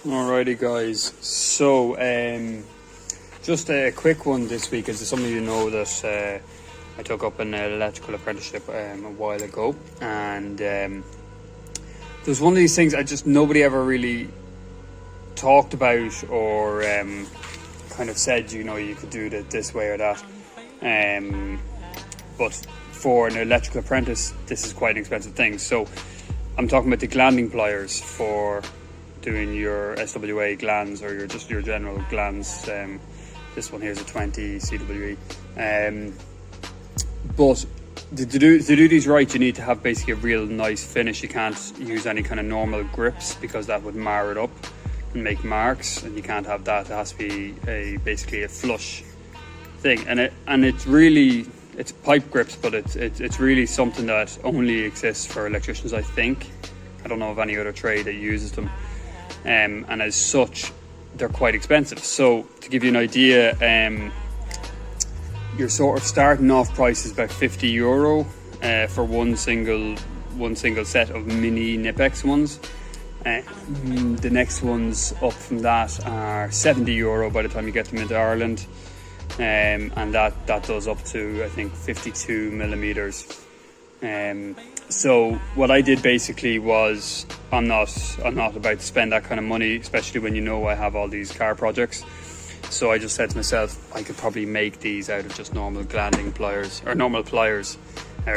Alrighty guys, so just a quick one this week. As some of you know that I took up an electrical apprenticeship a while ago, and there's one of these things nobody ever really talked about or kind of said, you could do it this way or that, but for an electrical apprentice this is quite an expensive thing. So I'm talking about the Glanding Pliers for doing your SWA glands or your general glands. This one here is a 20 CWE. But to do these right, you need to have basically a real nice finish. You can't use any kind of normal grips because that would mar it up and make marks, and you can't have that. It has to be basically a flush thing, and it's pipe grips, but it's really something that only exists for electricians, I think. I don't know of any other trade that uses them. And as such they're quite expensive. So to give you an idea, your sort of starting off price is about €50 for one single set of mini Nipex ones. The next ones up from that are €70 by the time you get them into Ireland, and that does up to I think 52 millimeters. So what I did basically was, I'm not about to spend that kind of money, especially when I have all these car projects. So I just said to myself, I could probably make these out of just normal Glanding pliers or normal pliers,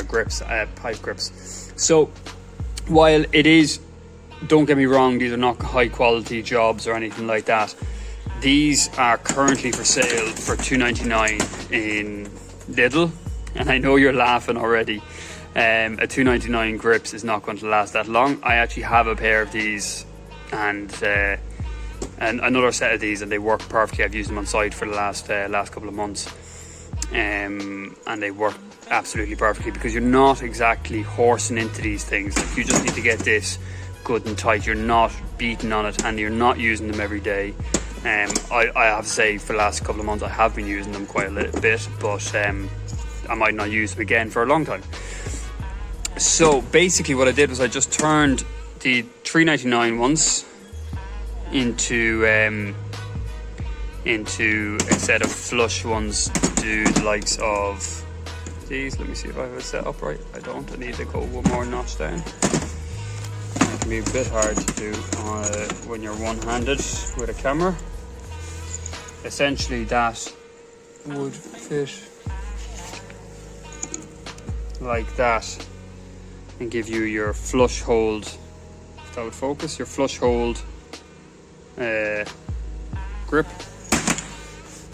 grips, pipe grips. So while it is, don't get me wrong, these are not high quality jobs or anything like that. These are currently for sale for $2.99 in Lidl, and I know you're laughing already. A $2.99 grips is not going to last that long. I actually have a pair of these and another set of these, and they work perfectly. I've used them on site for the last couple of months, and they work absolutely perfectly because you're not exactly horsing into these things. Like, you just need to get this good and tight. You're not beating on it, and you're not using them every day. I have to say, for the last couple of months I have been using them quite a little bit, but I might not use them again for a long time. So basically what I did was I just turned the $3.99 ones into a set of flush ones to do the likes of these. Let me see if I have it set up right. I don't. I need to go one more notch down. It can be a bit hard to do when you're one-handed with a camera. Essentially that would fit like that and give you your flush hold, if that would focus, your flush hold grip.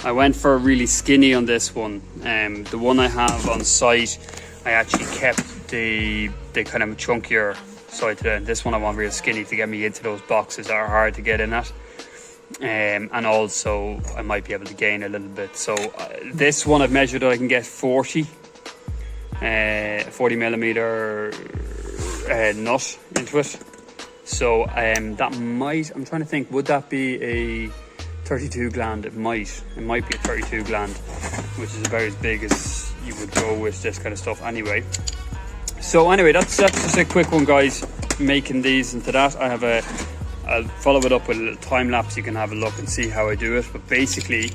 I went for a really skinny on this one. The one I have on site, I actually kept the kind of chunkier side to it. This one I want real skinny to get me into those boxes that are hard to get in at. And also I might be able to gain a little bit. So this one I've measured that I can get 40 millimeter nut into it. So that might, I'm trying to think, would that be a 32 gland? It might be a 32 gland, which is about as big as you would go with this kind of stuff anyway. So anyway, that's just a quick one, guys, making these into that. I'll follow it up with a little time lapse. You can have a look and see how I do it. But basically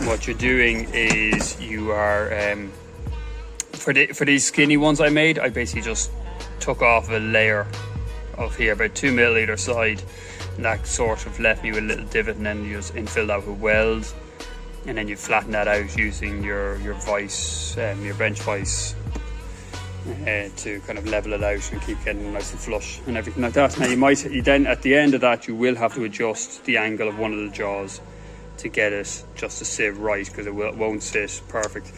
what you're doing is you are for these skinny ones I made, I basically just took off a layer of here, about 2 mil either side, and that sort of left me with a little divot, and then you just infill that with weld, and then you flatten that out using your vise, your bench vise, to kind of level it out and keep getting nice and flush and everything like that. Now you then at the end of that you will have to adjust the angle of one of the jaws to get it just to sit right, because it won't sit perfect.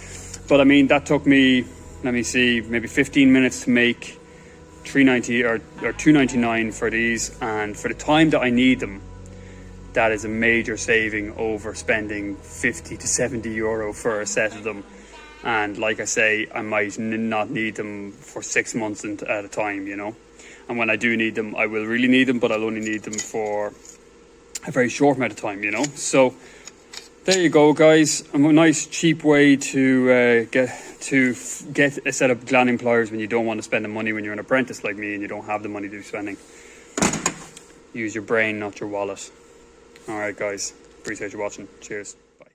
But I mean, that took me, let me see, maybe 15 minutes to make $3.90 or $2.99 for these, and for the time that I need them, that is a major saving over spending 50 to 70 euro for a set of them. And like I say, I might not need them for 6 months at a time, and when I do need them, I will really need them, but I'll only need them for a very short amount of time, So there you go, guys. A nice cheap way to get a set of Glanding Pliers when you don't want to spend the money when you're an apprentice like me and you don't have the money to be spending. use your brain, not your wallet. Alright guys, appreciate you watching. Cheers. Bye.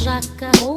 Jacques